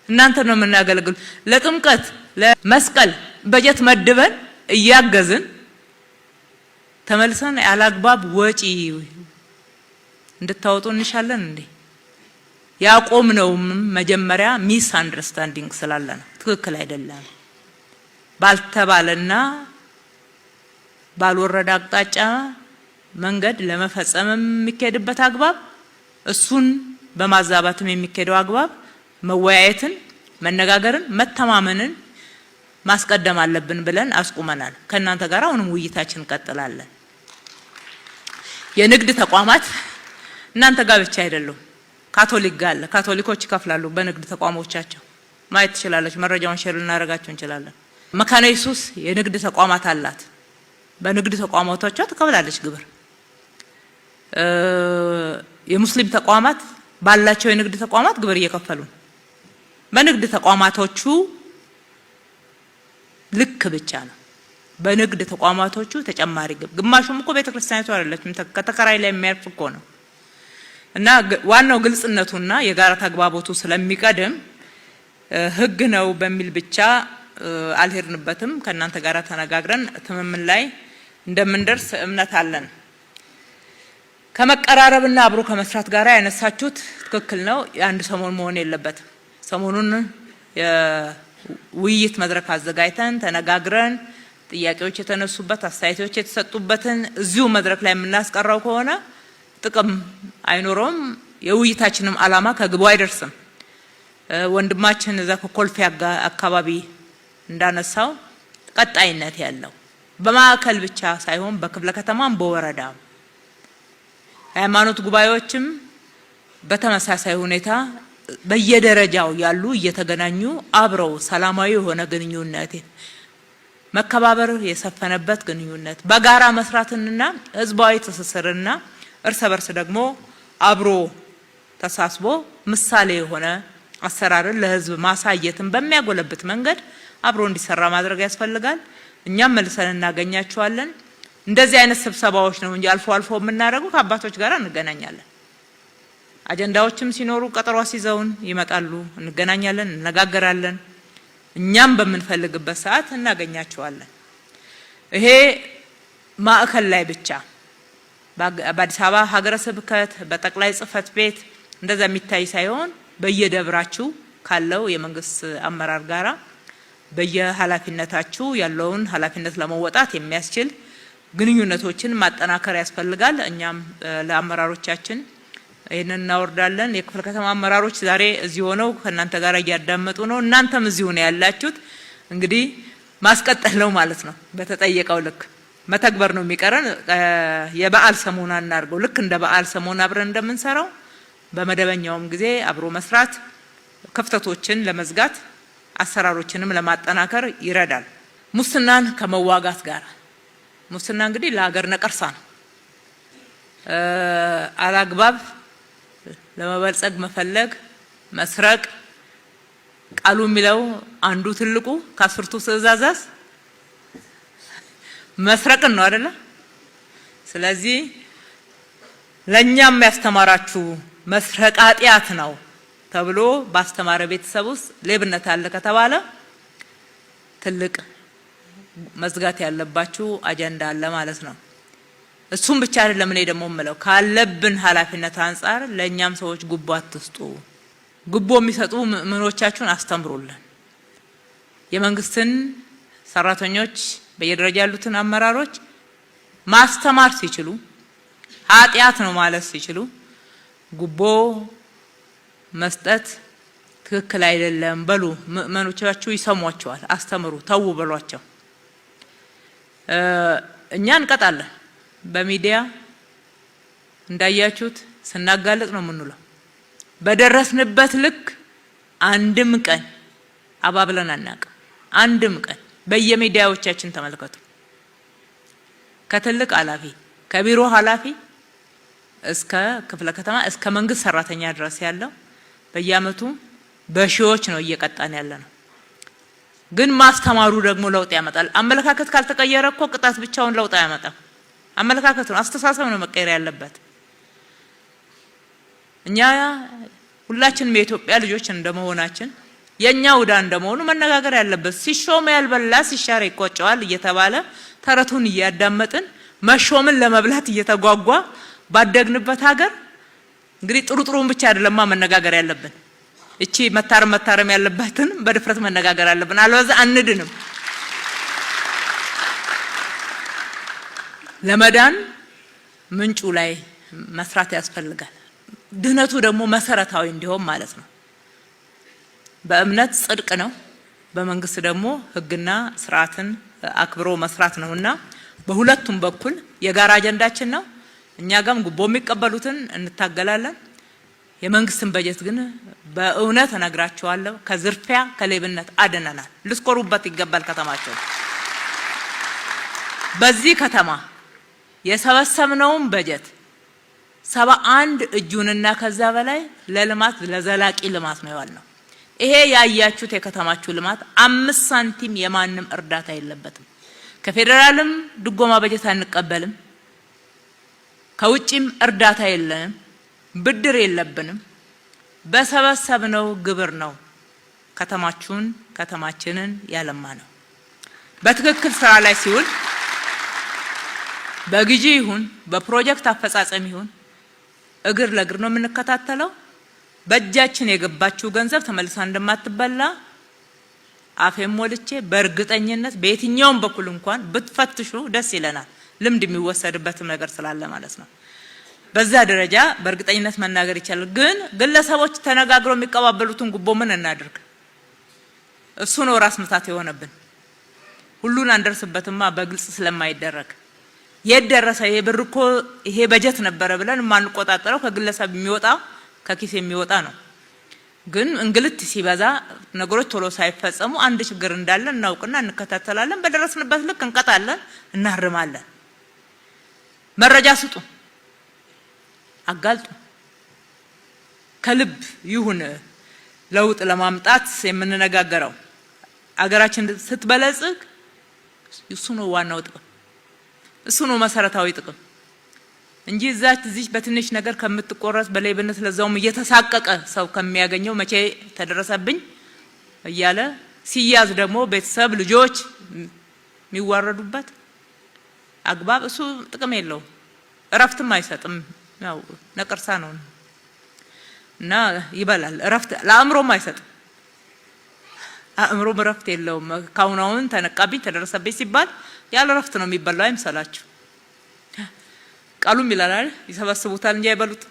A: እናንተ ነው የምናገለግል። ለጥምቀት ለመስቀል በጀት መድበን እያገዝን ተመልሰን ያላግባብ ወጪ እንድታወጡ እንሻለን እንዴ? ያቆምነውም መጀመሪያ ሚስ አንደርስታንዲንግ ስላለ ነው። ትክክል አይደለም ባልተባለና ባልወረደ አቅጣጫ መንገድ ለመፈጸም የሚካሄድበት አግባብ፣ እሱን በማዛባትም የሚካሄደው አግባብ መወያየትን፣ መነጋገርን፣ መተማመንን ማስቀደም አለብን ብለን አስቁመናል። ከእናንተ ጋር አሁንም ውይይታችን እንቀጥላለን። የንግድ ተቋማት እናንተ ጋር ብቻ አይደሉም፣ ካቶሊክ ጋር አለ። ካቶሊኮች ይከፍላሉ በንግድ ተቋሞቻቸው። ማየት ትችላለች። መረጃውን ሼር ልናደርጋችሁ እንችላለን። መካነ ኢየሱስ የንግድ ተቋማት አላት። በንግድ ተቋማቶቿ ትከፍላለች ግብር። የሙስሊም ተቋማት ባላቸው የንግድ ተቋማት ግብር እየከፈሉ በንግድ ተቋማቶቹ ልክ ብቻ ነው። በንግድ ተቋማቶቹ ተጨማሪ ግማሹም እኮ ቤተክርስቲያኒቱ አይደለችም፣ ከተከራይ ላይ የሚያርፍ እኮ ነው። እና ዋናው ግልጽነቱና የጋራ ተግባቦቱ ስለሚቀድም ህግ ነው በሚል ብቻ አልሄድንበትም። ከእናንተ ጋር ተነጋግረን ትምምን ላይ እንደምንደርስ እምነት አለን። ከመቀራረብና አብሮ ከመስራት ጋር ያነሳችሁት ትክክል ነው። የአንድ ሰሞን መሆን የለበትም። ሰሞኑን የውይይት መድረክ አዘጋጅተን ተነጋግረን ጥያቄዎች የተነሱበት አስተያየቶች የተሰጡበትን እዚሁ መድረክ ላይ የምናስቀራው ከሆነ ጥቅም አይኖረውም። የውይይታችንም ዓላማ ከግቡ አይደርስም። ወንድማችን እዛ ከኮልፌ አካባቢ እንዳነሳው ቀጣይነት ያለው በማዕከል ብቻ ሳይሆን በክፍለ ከተማም በወረዳም ሃይማኖት ጉባኤዎችም በተመሳሳይ ሁኔታ በየደረጃው ያሉ እየተገናኙ አብረው ሰላማዊ የሆነ ግንኙነት መከባበር የሰፈነበት ግንኙነት በጋራ መስራትንና ህዝባዊ ትስስርና እርስ በርስ ደግሞ አብሮ ተሳስቦ ምሳሌ የሆነ አሰራርን ለህዝብ ማሳየትን በሚያጎለብት መንገድ አብሮ እንዲሰራ ማድረግ ያስፈልጋል። እኛም መልሰን እናገኛቸዋለን። እንደዚህ አይነት ስብሰባዎች ነው እንጂ አልፎ አልፎ የምናደርገው ከአባቶች ጋር እንገናኛለን። አጀንዳዎችም ሲኖሩ ቀጠሮ ሲዘውን ይመጣሉ፣ እንገናኛለን፣ እንነጋገራለን። እኛም በምንፈልግበት ሰዓት እናገኛቸዋለን። ይሄ ማዕከል ላይ ብቻ በአዲስ አበባ ሀገረ ስብከት በጠቅላይ ጽህፈት ቤት እንደዛ የሚታይ ሳይሆን በየደብራችሁ ካለው የመንግስት አመራር ጋራ በየኃላፊነታችሁ ያለውን ኃላፊነት ለመወጣት የሚያስችል ግንኙነቶችን ማጠናከር ያስፈልጋል። እኛም ለአመራሮቻችን ይሄንን እናወርዳለን። የክፍለ ከተማ አመራሮች ዛሬ እዚህ ሆነው ከእናንተ ጋር እያዳመጡ ነው። እናንተም እዚህ ሆነ ያላችሁት እንግዲህ ማስቀጠል ነው ማለት ነው። በተጠየቀው ልክ መተግበር ነው የሚቀረን። የበዓል ሰሞን እናርገው። ልክ እንደ በዓል ሰሞን አብረን እንደምንሰራው በመደበኛውም ጊዜ አብሮ መስራት ክፍተቶችን ለመዝጋት አሰራሮችንም ለማጠናከር ይረዳል። ሙስናን ከመዋጋት ጋር ሙስና እንግዲህ ለሀገር ነቀርሳ ነው። አላግባብ ለመበልጸግ መፈለግ፣ መስረቅ ቃሉ የሚለው አንዱ ትልቁ ከአስርቱ ትእዛዛት መስረቅን ነው አይደለ? ስለዚህ ለኛም ያስተማራችሁ መስረቅ ኃጢአት ነው ተብሎ ባስተማረ ቤተሰብ ውስጥ ሌብነት አለ ከተባለ ትልቅ መዝጋት ያለባችሁ አጀንዳ አለ ማለት ነው። እሱም ብቻ አይደለም። እኔ ደግሞ እምለው ካለብን ኃላፊነት አንፃር ለኛም ሰዎች ጉቦ አትስጡ። ጉቦ የሚሰጡ ምኖቻችሁን አስተምሩልን። የመንግስትን ሰራተኞች በየደረጃ ያሉትን አመራሮች ማስተማር ሲችሉ ኃጢያት ነው ማለት ሲችሉ ጉቦ መስጠት ትክክል አይደለም በሉ። ምእመኖቻችሁ ይሰሟቸዋል። አስተምሩ፣ ተው በሏቸው። እኛ እንቀጣለን። በሚዲያ እንዳያችሁት ስናጋለጥ ነው የምንውለው። በደረስንበት ልክ አንድም ቀን አባብለን አናውቅም። አንድም ቀን በየሚዲያዎቻችን ተመልከቱ። ከትልቅ ኃላፊ ከቢሮ ኃላፊ እስከ ክፍለ ከተማ እስከ መንግስት ሰራተኛ ድረስ ያለው በየአመቱ በሺዎች ነው እየቀጣን ያለ ነው። ግን ማስተማሩ ደግሞ ለውጥ ያመጣል። አመለካከት ካልተቀየረ እኮ ቅጣት ብቻውን ለውጥ አያመጣም። አመለካከት ነው፣ አስተሳሰብ ነው መቀየር ያለበት። እኛ ሁላችንም የኢትዮጵያ ልጆች እንደመሆናችን የኛ ውዳ እንደመሆኑ መነጋገር ያለበት ሲሾም ያልበላ ሲሻር ይቆጨዋል እየተባለ ተረቱን እያዳመጥን መሾምን ለመብላት እየተጓጓ ባደግንበት ሀገር እንግዲህ ጥሩጥሩን ብቻ አይደለማ መነጋገር ያለብን። እቺ መታረም ያለባትን በድፍረት መነጋገር አለብን። አለበለዚያ አንድንም። ለመዳን ምንጩ ላይ መስራት ያስፈልጋል። ድህነቱ ደግሞ መሰረታዊ እንዲሆን ማለት ነው። በእምነት ጽድቅ ነው፣ በመንግስት ደግሞ ህግና ስርዓትን አክብሮ መስራት ነውና በሁለቱም በኩል የጋራ አጀንዳችን ነው። እኛ ጋም ጉቦ የሚቀበሉትን እንታገላለን። የመንግስትን በጀት ግን በእውነት እነግራቸዋለሁ ከዝርፊያ ከሌብነት አድነናል። ልስኮሩበት ይገባል። ከተማቸው በዚህ ከተማ የሰበሰብነውን በጀት 71 እጁንና ከዛ በላይ ለልማት ለዘላቂ ልማት ነው ያልነው። ይሄ ያያችሁት የከተማችሁ ልማት 5 ሳንቲም የማንም እርዳታ የለበትም። ከፌደራልም ድጎማ በጀት አንቀበልም። ከውጪም እርዳታ የለንም። ብድር የለብንም። በሰበሰብነው ግብር ነው ከተማችንን ያለማ ነው። በትክክል ስራ ላይ ሲውል በግዢ ይሁን በፕሮጀክት አፈጻጸም ይሁን እግር ለእግር ነው የምንከታተለው። በእጃችን የገባችው ገንዘብ ተመልሳ እንደማትበላ አፌን ሞልቼ በእርግጠኝነት በየትኛውም በኩል እንኳን ብትፈትሹ ደስ ይለናል። ልምድ የሚወሰድበትም ነገር ስላለ ማለት ነው። በዛ ደረጃ በእርግጠኝነት መናገር ይቻላል። ግን ግለሰቦች ተነጋግረው የሚቀባበሉትን ጉቦ ምን እናድርግ? እሱ ነው ራስ ምታት የሆነብን። ሁሉን አንደርስበትማ በግልጽ ስለማይደረግ የደረሰ የብር እኮ ይሄ በጀት ነበረ ብለን ማንቆጣጠረው ከግለሰብ የሚወጣ ከኪስ የሚወጣ ነው። ግን እንግልት ሲበዛ ነገሮች ቶሎ ሳይፈጸሙ አንድ ችግር እንዳለ እናውቅና እንከታተላለን። በደረስንበት ልክ እንቀጣለን፣ እናርማለን። መረጃ ስጡ፣ አጋልጡ። ከልብ ይሁን ለውጥ ለማምጣት የምንነጋገረው። አገራችን ስትበለጽግ እሱ ነው ዋናው ጥቅም፣ እሱ ነው መሰረታዊ ጥቅም እንጂ እዚህ በትንሽ ነገር ከምትቆረጥ በሌብነት ለዛውም እየተሳቀቀ ሰው ከሚያገኘው መቼ ተደረሰብኝ እያለ ሲያዝ ደግሞ ቤተሰብ ልጆች የሚዋረዱበት አግባብ እሱ ጥቅም የለውም። እረፍትም አይሰጥም። ያው ነቀርሳ ነው እና ይበላል። እረፍት ለአእምሮም አይሰጥም። አእምሮም እረፍት የለውም። ካሁናውን ተነቃብኝ ተደረሰብኝ ሲባል ያለ እረፍት ነው የሚበላው አይምሰላችሁ። ቃሉም ይላል አይደል? ይሰበስቡታል እንጂ አይበሉት።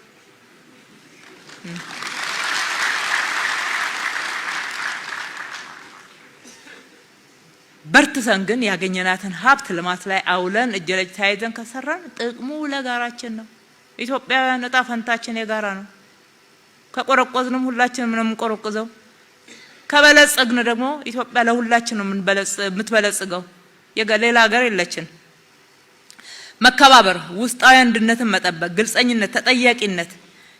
A: በርትተን ግን ያገኘናትን ሀብት ልማት ላይ አውለን እጅ ለእጅ ተያይዘን ከሰራን ጥቅሙ ለጋራችን ነው። ኢትዮጵያውያን እጣ ፈንታችን የጋራ ነው። ከቆረቆዝንም ሁላችንም ነው የምንቆረቆዘው። ከበለጸግን ደግሞ ኢትዮጵያ ለሁላችን ነው የምትበለጽገው። ሌላ ሀገር የለችን። መከባበር፣ ውስጣዊ አንድነትን መጠበቅ፣ ግልጸኝነት፣ ተጠያቂነት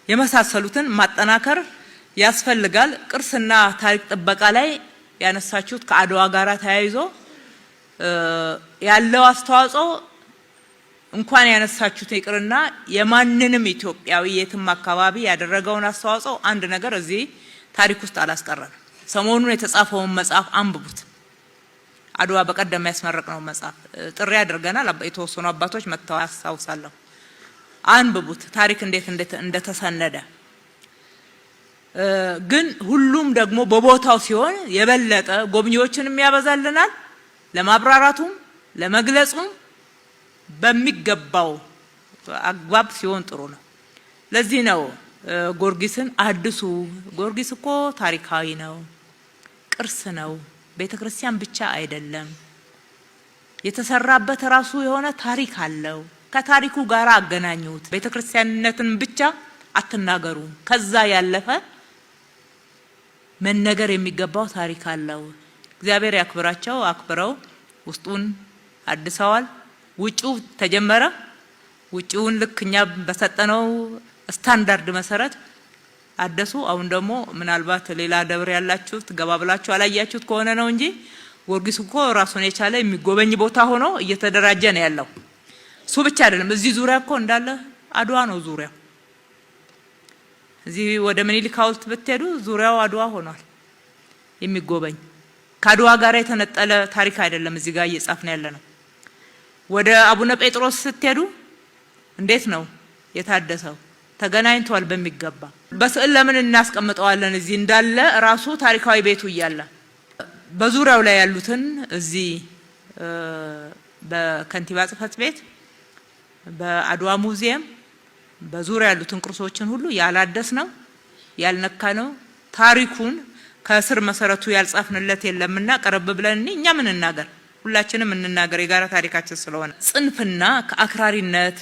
A: የመሳሰሉትን ማጠናከር ያስፈልጋል። ቅርስና ታሪክ ጥበቃ ላይ ያነሳችሁት ከአድዋ ጋራ ተያይዞ ያለው አስተዋጽኦ እንኳን ያነሳችሁት ይቅርና የማንንም ኢትዮጵያዊ የትም አካባቢ ያደረገውን አስተዋጽኦ አንድ ነገር እዚህ ታሪክ ውስጥ አላስቀረንም። ሰሞኑን የተጻፈውን መጽሐፍ አንብቡት። አድዋ በቀደም ያስመረቅነው መጽሐፍ ጥሪ አድርገናል። የተወሰኑ አባቶች መጥተው አስታውሳለሁ። አንብቡት ታሪክ እንዴት እንደተሰነደ። ግን ሁሉም ደግሞ በቦታው ሲሆን የበለጠ ጎብኚዎችንም ያበዛልናል። ለማብራራቱም ለመግለጹም በሚገባው አግባብ ሲሆን ጥሩ ነው። ለዚህ ነው ጊዮርጊስን አድሱ። ጊዮርጊስ እኮ ታሪካዊ ነው፣ ቅርስ ነው። ቤተክርስቲያን ብቻ አይደለም፣ የተሰራበት ራሱ የሆነ ታሪክ አለው። ከታሪኩ ጋር አገናኙት። ቤተክርስቲያንነትን ብቻ አትናገሩ። ከዛ ያለፈ መነገር የሚገባው ታሪክ አለው። እግዚአብሔር ያክብራቸው። አክብረው ውስጡን አድሰዋል። ውጪው ተጀመረ። ውጪውን ልክኛ በሰጠነው ስታንዳርድ መሰረት አደሱ። አሁን ደግሞ ምናልባት ሌላ ደብር ያላችሁት ገባ ብላችሁ አላያችሁት ከሆነ ነው እንጂ ጊዮርጊስ እኮ ራሱን የቻለ የሚጎበኝ ቦታ ሆኖ እየተደራጀ ነው ያለው። እሱ ብቻ አይደለም፣ እዚህ ዙሪያ እኮ እንዳለ አድዋ ነው ዙሪያው። እዚህ ወደ ምኒልክ ሐውልት ብትሄዱ ዙሪያው አድዋ ሆኗል የሚጎበኝ። ከአድዋ ጋር የተነጠለ ታሪክ አይደለም እዚህ ጋር እየጻፍን ያለ ነው። ወደ አቡነ ጴጥሮስ ስትሄዱ እንዴት ነው የታደሰው? ተገናኝቷል በሚገባ። በስዕል ለምን እናስቀምጠዋለን? እዚህ እንዳለ ራሱ ታሪካዊ ቤቱ እያለ በዙሪያው ላይ ያሉትን እዚህ በከንቲባ ጽሕፈት ቤት፣ በአድዋ ሙዚየም በዙሪያ ያሉትን ቅርሶችን ሁሉ ያላደስ ነው ያልነካ ነው። ታሪኩን ከስር መሰረቱ ያልጻፍንለት የለምና ቀረብ ብለን እኛ ምን እናገር? ሁላችንም እንናገር፣ የጋራ ታሪካችን ስለሆነ። ጽንፍና ከአክራሪነት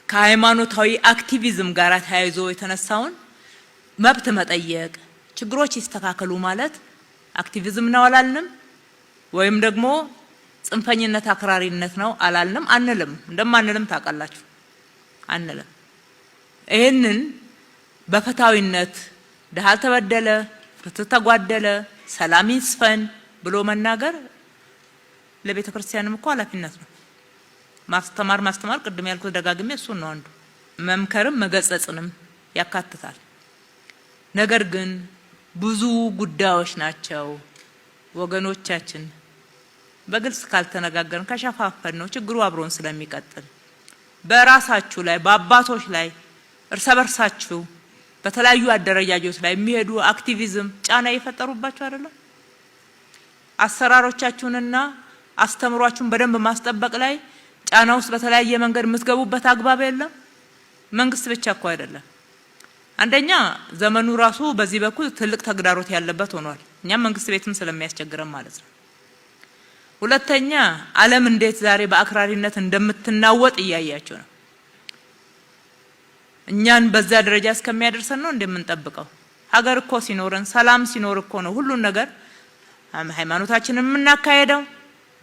A: ከሃይማኖታዊ አክቲቪዝም ጋር ተያይዞ የተነሳውን መብት መጠየቅ፣ ችግሮች ይስተካከሉ ማለት አክቲቪዝም ነው አላልንም፣ ወይም ደግሞ ጽንፈኝነት አክራሪነት ነው አላልንም፣ አንልም። እንደማንልም ታውቃላችሁ፣ አንልም። ይህንን በፍትሃዊነት ድሃ ተበደለ፣ ፍትህ ተጓደለ፣ ሰላም ይስፈን ብሎ መናገር ለቤተ ክርስቲያንም እኮ ኃላፊነት ነው። ማስተማር ቅድም ያልኩት ደጋግሜ እሱ ነው አንዱ። መምከርም መገጸጽንም ያካትታል። ነገር ግን ብዙ ጉዳዮች ናቸው ወገኖቻችን። በግልጽ ካልተነጋገርን ከሸፋፈን ነው ችግሩ አብሮን ስለሚቀጥል በራሳችሁ ላይ በአባቶች ላይ እርስ በርሳችሁ በተለያዩ አደረጃጆች ላይ የሚሄዱ አክቲቪዝም ጫና እየፈጠሩባችሁ አይደለም? አሰራሮቻችሁንና አስተምሯችሁን በደንብ ማስጠበቅ ላይ ጫና ውስጥ በተለያየ መንገድ የምትገቡበት አግባብ የለም። መንግስት ብቻ እኮ አይደለም። አንደኛ ዘመኑ ራሱ በዚህ በኩል ትልቅ ተግዳሮት ያለበት ሆኗል። እኛም መንግስት ቤትም ስለሚያስቸግረን ማለት ነው። ሁለተኛ ዓለም እንዴት ዛሬ በአክራሪነት እንደምትናወጥ እያያችሁ ነው። እኛን በዛ ደረጃ እስከሚያደርሰን ነው እንደምንጠብቀው። ሀገር እኮ ሲኖረን ሰላም ሲኖር እኮ ነው ሁሉን ነገር ሃይማኖታችንን የምናካሄደው፣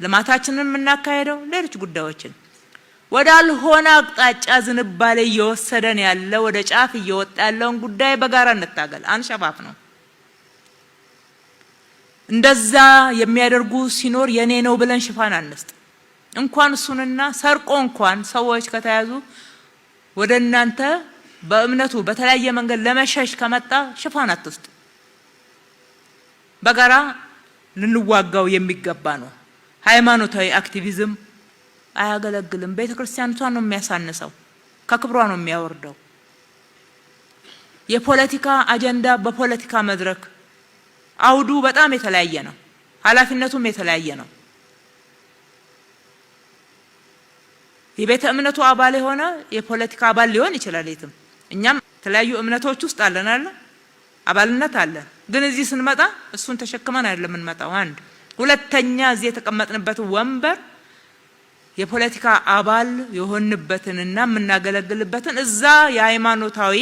A: ልማታችንን የምናካሄደው፣ ሌሎች ጉዳዮችን ወዳልሆነ አቅጣጫ ዝንባሌ እየወሰደን ያለ ወደ ጫፍ እየወጣ ያለውን ጉዳይ በጋራ እንታገል። አንሸፋፍ ነው። እንደዛ የሚያደርጉ ሲኖር የኔ ነው ብለን ሽፋን አንስጥ። እንኳን እሱንና ሰርቆ እንኳን ሰዎች ከተያዙ ወደ እናንተ በእምነቱ በተለያየ መንገድ ለመሸሽ ከመጣ ሽፋን አትስጡ። በጋራ ልንዋጋው የሚገባ ነው። ሃይማኖታዊ አክቲቪዝም አያገለግልም። ቤተክርስቲያኒቷን ነው የሚያሳንሰው፣ ከክብሯ ነው የሚያወርደው። የፖለቲካ አጀንዳ በፖለቲካ መድረክ አውዱ በጣም የተለያየ ነው፣ ኃላፊነቱም የተለያየ ነው። የቤተ እምነቱ አባል የሆነ የፖለቲካ አባል ሊሆን ይችላል የትም። እኛም የተለያዩ እምነቶች ውስጥ አለን አለ አባልነት አለን። ግን እዚህ ስንመጣ እሱን ተሸክመን አይደለም የምንመጣው። አንድ ሁለተኛ እዚህ የተቀመጥንበት ወንበር የፖለቲካ አባል የሆንበትንና የምናገለግልበትን እዛ የሃይማኖታዊ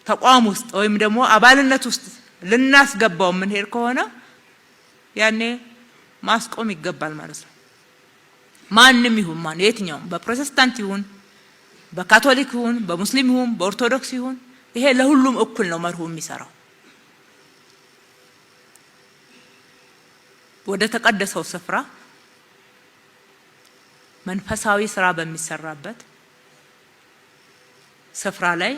A: ተቋም ውስጥ ወይም ደግሞ አባልነት ውስጥ ልናስገባው የምንሄድ ከሆነ ያኔ ማስቆም ይገባል ማለት ነው። ማንም ይሁን ማን የትኛውም በፕሮቴስታንት ይሁን በካቶሊክ ይሁን በሙስሊም ይሁን በኦርቶዶክስ ይሁን ይሄ ለሁሉም እኩል ነው መርሁ የሚሰራው። ወደ ተቀደሰው ስፍራ መንፈሳዊ ስራ በሚሰራበት ስፍራ ላይ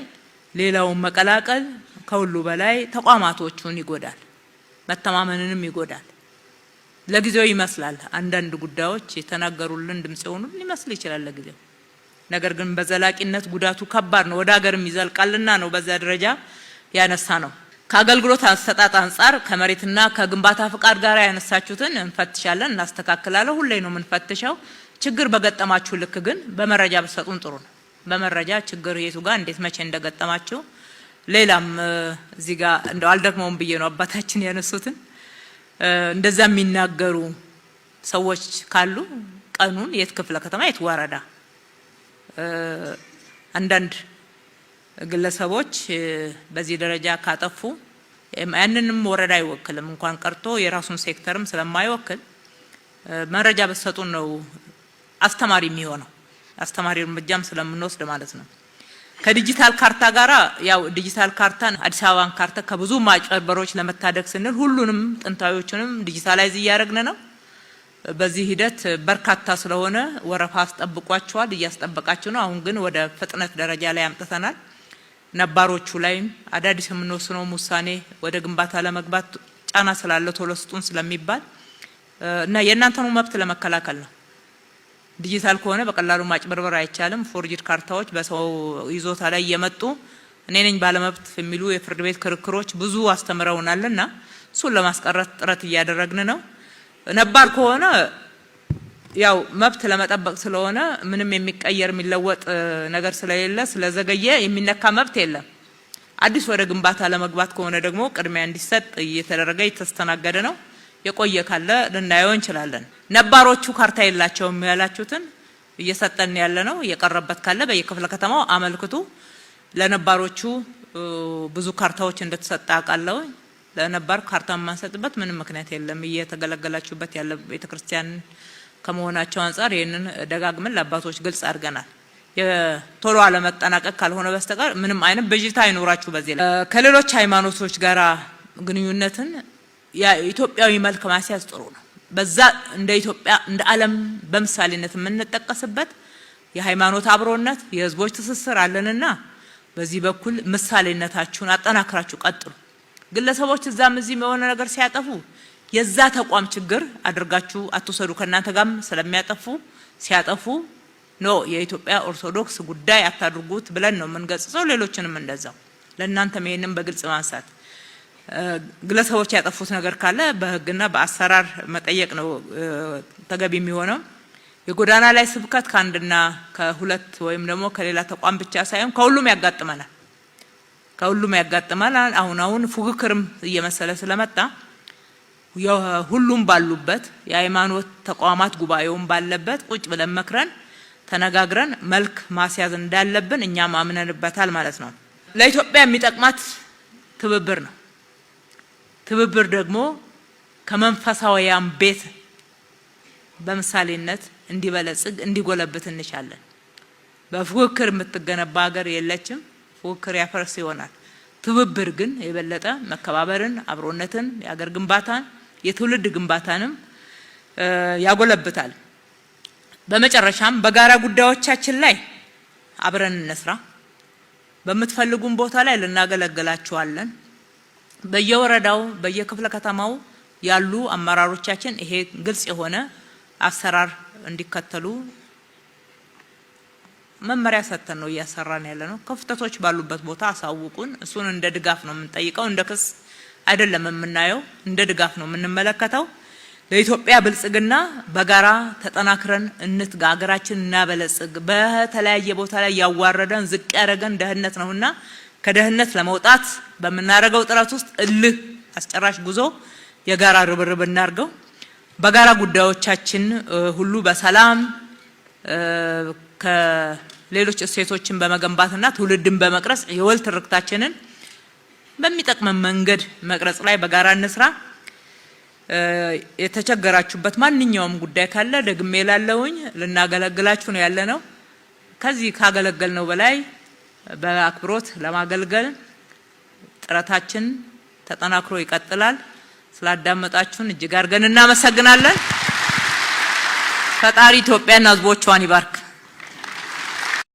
A: ሌላውን መቀላቀል ከሁሉ በላይ ተቋማቶቹን ይጎዳል፣ መተማመንንም ይጎዳል። ለጊዜው ይመስላል አንዳንድ ጉዳዮች የተናገሩልን ድምጽ የሆኑልን ይመስል ይችላል ለጊዜው። ነገር ግን በዘላቂነት ጉዳቱ ከባድ ነው፣ ወደ ሀገርም ይዘልቃልና ነው በዛ ደረጃ ያነሳ ነው። ከአገልግሎት አሰጣጥ አንፃር ከመሬትና ከግንባታ ፍቃድ ጋር ያነሳችሁትን እንፈትሻለን፣ እናስተካክላለን። ሁሌ ነው የምንፈትሸው። ችግር በገጠማችሁ ልክ ግን በመረጃ ብትሰጡን ጥሩ ነው። በመረጃ ችግር የቱ ጋር እንዴት መቼ እንደገጠማችሁ ሌላም እዚህ ጋር እንደው አልደግመውም ብዬ ነው አባታችን ያነሱትን እንደዛ የሚናገሩ ሰዎች ካሉ ቀኑን የት ክፍለ ከተማ የት ወረዳ አንዳንድ ግለሰቦች በዚህ ደረጃ ካጠፉ ያንንም ወረዳ አይወክልም እንኳን ቀርቶ የራሱን ሴክተርም ስለማይወክል መረጃ በሰጡን ነው አስተማሪ የሚሆነው። አስተማሪ እርምጃም ስለምንወስድ ማለት ነው። ከዲጂታል ካርታ ጋራ ያው ዲጂታል ካርታን አዲስ አበባን ካርታ ከብዙ ማጭበርበሮች ለመታደግ ስንል ሁሉንም ጥንታዊዎችንም ዲጂታላይዝ እያደረግን ነው። በዚህ ሂደት በርካታ ስለሆነ ወረፋ አስጠብቋቸዋል፣ እያስጠበቃችሁ ነው። አሁን ግን ወደ ፍጥነት ደረጃ ላይ አምጥተናል። ነባሮቹ ላይም አዳዲስ የምንወስነው ውሳኔ ወደ ግንባታ ለመግባት ጫና ስላለ ቶሎ ስጡን ስለሚባል እና የእናንተኑ መብት ለመከላከል ነው። ዲጂታል ከሆነ በቀላሉ ማጭበርበር አይቻልም። ፎርጅድ ካርታዎች በሰው ይዞታ ላይ እየመጡ እኔ ነኝ ባለመብት የሚሉ የፍርድ ቤት ክርክሮች ብዙ አስተምረውናልና እሱን ለማስቀረት ጥረት እያደረግን ነው። ነባር ከሆነ ያው መብት ለመጠበቅ ስለሆነ ምንም የሚቀየር የሚለወጥ ነገር ስለሌለ ስለዘገየ የሚነካ መብት የለም። አዲስ ወደ ግንባታ ለመግባት ከሆነ ደግሞ ቅድሚያ እንዲሰጥ እየተደረገ የተስተናገደ ነው። የቆየ ካለ ልናየው እንችላለን። ነባሮቹ ካርታ የላቸውም ያላችሁትን እየሰጠን ያለ ነው። የቀረበት ካለ በየክፍለ ከተማው አመልክቱ። ለነባሮቹ ብዙ ካርታዎች እንደተሰጠ አውቃለሁ። ለነባር ካርታ ማንሰጥበት ምንም ምክንያት የለም። እየተገለገላችሁበት ያለ ቤተክርስቲያን ከመሆናቸው አንፃር ይሄንን ደጋግመን ለአባቶች ግልጽ አድርገናል። የቶሎ አለመጠናቀቅ ካልሆነ በስተቀር ምንም አይነት ብዥታ አይኖራችሁ። በዚህ ላይ ከሌሎች ሃይማኖቶች ጋራ ግንኙነትን ኢትዮጵያዊ መልክ ማስያዝ ጥሩ ነው። በዛ እንደ ኢትዮጵያ እንደ ዓለም በምሳሌነት የምንጠቀስበት የሃይማኖት አብሮነት የህዝቦች ትስስር አለንና በዚህ በኩል ምሳሌነታችሁን አጠናክራችሁ ቀጥሉ። ግለሰቦች እዛም እዚህም የሆነ ነገር ሲያጠፉ የዛ ተቋም ችግር አድርጋችሁ አትወሰዱ። ከናንተ ጋርም ስለሚያጠፉ ሲያጠፉ ኖ የኢትዮጵያ ኦርቶዶክስ ጉዳይ አታድርጉት ብለን ነው የምንገጽጸው። ሌሎችንም እንደዛው ለእናንተም ይሄንን በግልጽ ማንሳት ግለሰቦች ያጠፉት ነገር ካለ በህግና በአሰራር መጠየቅ ነው ተገቢ የሚሆነው። የጎዳና ላይ ስብከት ከአንድና ከሁለት ወይም ደግሞ ከሌላ ተቋም ብቻ ሳይሆን ከሁሉም ያጋጥመናል። ከሁሉም ያጋጥመናል። አሁን ፉክክርም እየመሰለ ስለመጣ ሁሉም ባሉበት የሃይማኖት ተቋማት ጉባኤውን ባለበት ቁጭ ብለን መክረን ተነጋግረን መልክ ማስያዝ እንዳለብን እኛም አምነንበታል ማለት ነው። ለኢትዮጵያ የሚጠቅማት ትብብር ነው። ትብብር ደግሞ ከመንፈሳዊያን ቤት በምሳሌነት እንዲበለጽግ እንዲጎለብት እንሻለን። በፉክክር የምትገነባ ሀገር የለችም። ፉክክር ያፈርስ ይሆናል። ትብብር ግን የበለጠ መከባበርን፣ አብሮነትን፣ የሀገር ግንባታን፣ የትውልድ ግንባታንም ያጎለብታል። በመጨረሻም በጋራ ጉዳዮቻችን ላይ አብረን እንስራ። በምትፈልጉን ቦታ ላይ ልናገለግላችኋለን። በየወረዳው በየክፍለ ከተማው ያሉ አመራሮቻችን ይሄ ግልጽ የሆነ አሰራር እንዲከተሉ መመሪያ ሰጥተን ነው እያሰራን ያለ ነው። ክፍተቶች ባሉበት ቦታ አሳውቁን። እሱን እንደ ድጋፍ ነው የምንጠይቀው፣ እንደ ክስ አይደለም የምናየው፣ እንደ ድጋፍ ነው የምንመለከተው። ለኢትዮጵያ ብልጽግና በጋራ ተጠናክረን እንትጋ፣ ሀገራችን እናበለጽግ። በተለያየ ቦታ ላይ ያዋረደን ዝቅ ያደረገን ድህነት ነውና ከድህነት ለመውጣት በምናደርገው ጥረት ውስጥ እልህ አስጨራሽ ጉዞ የጋራ ርብርብ እናርገው። በጋራ ጉዳዮቻችን ሁሉ በሰላም ከሌሎች እሴቶችን በመገንባትና ትውልድን በመቅረጽ የወል ትርክታችንን በሚጠቅመን መንገድ መቅረጽ ላይ በጋራ እንስራ። የተቸገራችሁበት ማንኛውም ጉዳይ ካለ ደግሜ ላለውኝ ልናገለግላችሁ ነው ያለነው። ከዚህ ካገለገልነው በላይ በአክብሮት ለማገልገል ጥረታችን ተጠናክሮ ይቀጥላል። ስላዳመጣችሁን እጅግ አድርገን እናመሰግናለን። ፈጣሪ ኢትዮጵያና ሕዝቦቿን ይባርክ።